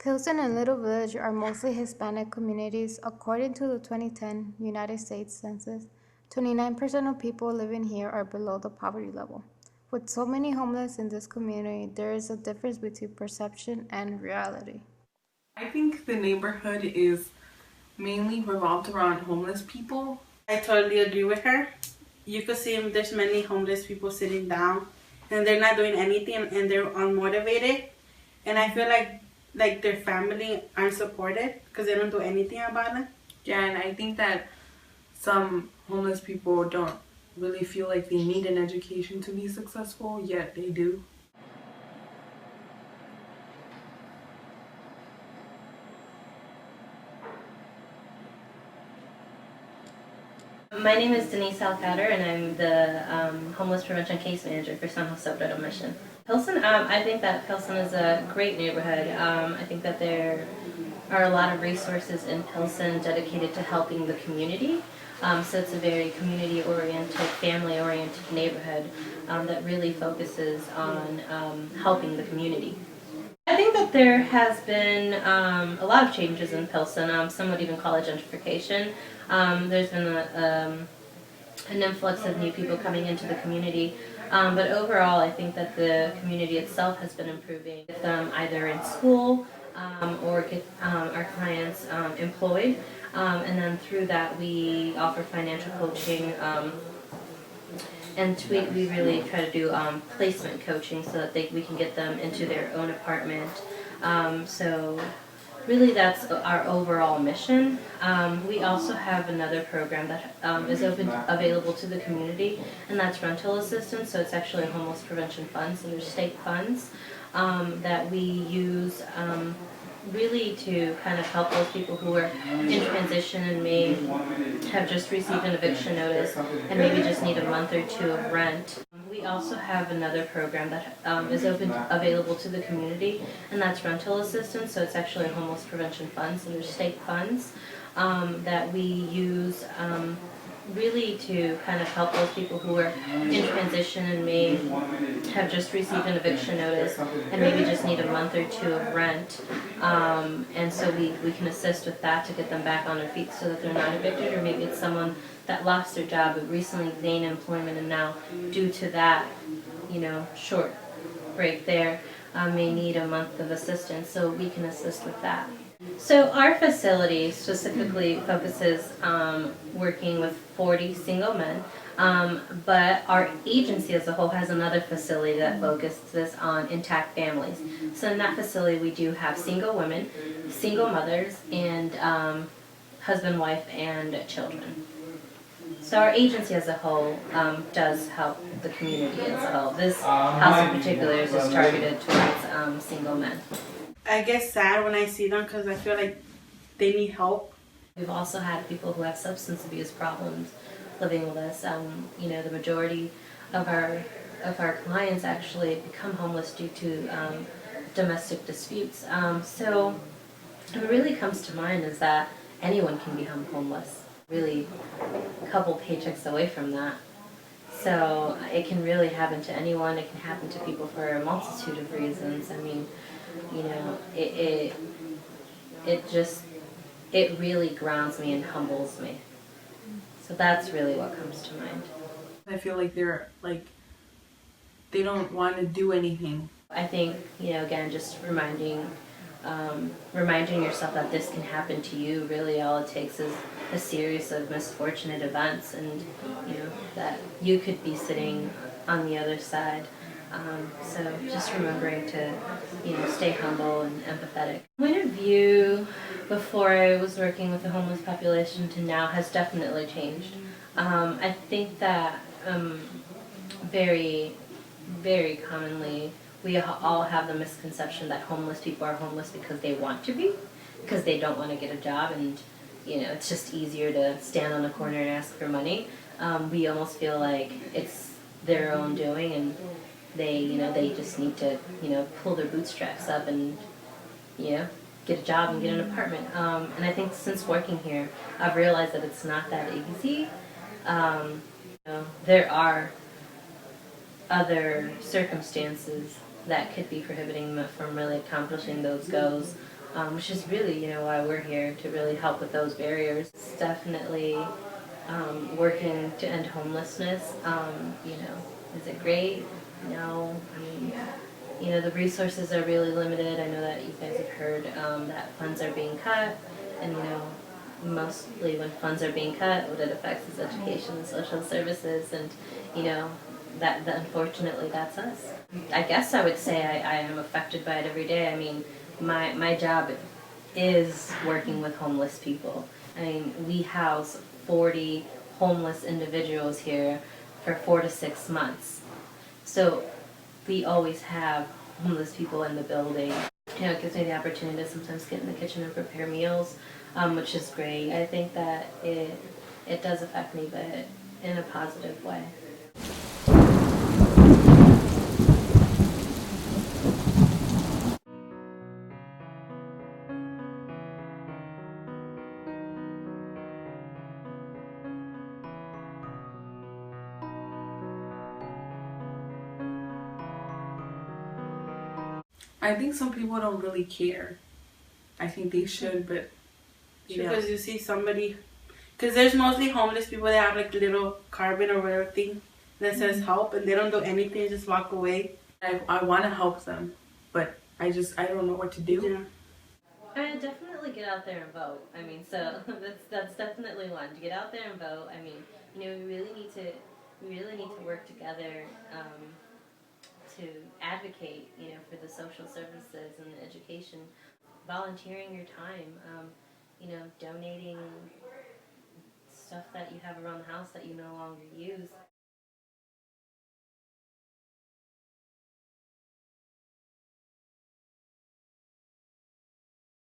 Pilsen and Little Village are mostly Hispanic communities. According to the 2010 United States Census, 29% of people living here are below the poverty level. With so many homeless in this community, there is a difference between perception and reality. I think the neighborhood is mainly revolved around homeless people. I totally agree with her. You could see there's many homeless people sitting down and they're not doing anything and they're unmotivated. And I feel like their family aren't supported because they don't do anything about it. Yeah, and I think that some homeless people don't really feel like they need an education to be successful, yet they do. My name is Denise Alcater, and I'm the homeless prevention case manager for San Jose Subreddit Mission. Pilsen, I think that Pilsen is a great neighborhood. I think that there are a lot of resources in Pilsen dedicated to helping the community. So it's a very community-oriented, family-oriented neighborhood that really focuses on helping the community. I think that there has been a lot of changes in Pilsen. Some would even call it gentrification. There's been an influx of new people coming into the community. But overall, I think that the community itself has been improving. Get them either in school or get our clients employed. And then through that, we offer financial coaching. And we really try to do placement coaching so that we can get them into their own apartment. So really that's our overall mission. We also have another program that is available to the community, and that's rental assistance. So it's actually a homeless prevention fund, so there's state funds that we use really to kind of help those people who are in transition and may have just received an eviction notice and maybe just need a month or two of rent. We also have another program that is available to the community, and that's rental assistance. So it's actually a homeless prevention fund, so there's state funds that we use really to kind of help those people who are in transition and may have just received an eviction notice and maybe just need a month or two of rent. And so we can assist with that to get them back on their feet so that they're not evicted, or maybe it's someone that lost their job but recently gained employment and now due to that, short break there, may need a month of assistance, so we can assist with that. So our facility specifically focuses working with 40 single men, but our agency as a whole has another facility that focuses on intact families. So in that facility we do have single women, single mothers, and husband, wife, and children. So our agency as a whole does help the community as a whole. This house in particular is just targeted towards single men. I get sad when I see them because I feel like they need help. We've also had people who have substance abuse problems living with us. The majority of our clients actually become homeless due to domestic disputes. So what really comes to mind is that anyone can become homeless. Really, a couple paychecks away from that. So it can really happen to anyone. It can happen to people for a multitude of reasons. I mean, it really grounds me and humbles me. So that's really what comes to mind. I feel like they don't want to do anything. I think, again, just reminding yourself that this can happen to you. Really all it takes is a series of misfortunate events, and that you could be sitting on the other side. So just remembering to, stay humble and empathetic. My point of view before I was working with the homeless population to now has definitely changed. I think that very, very commonly we all have the misconception that homeless people are homeless because they want to be, because they don't want to get a job, and it's just easier to stand on the corner and ask for money. We almost feel like it's their own doing, and they just need to, pull their bootstraps up and, get a job and get an apartment. And I think since working here, I've realized that it's not that easy. There are other circumstances that could be prohibiting them from really accomplishing those goals. which is really, why we're here, to really help with those barriers. It's definitely working to end homelessness. Is it great? No. I mean, the resources are really limited. I know that you guys have heard that funds are being cut, and mostly when funds are being cut, what it affects is education and social services, and that unfortunately that's us. I guess I would say I am affected by it every day. I mean, my job is working with homeless people. I mean, we house 40 homeless individuals here for 4 to 6 months. So we always have homeless people in the building. It gives me the opportunity to sometimes get in the kitchen and prepare meals, which is great. I think that it does affect me, but in a positive way. I think some people don't really care. I think they should, but Because you see somebody, because there's mostly homeless people that have like little carbon or whatever thing that says help, and they don't do anything, just walk away. I want to help them, but I don't know what to do. Yeah. I definitely get out there and vote. I mean, so that's definitely one, to get out there and vote. I mean, we really need to work together to advocate, for the social services and the education, volunteering your time, donating stuff that you have around the house that you no longer use.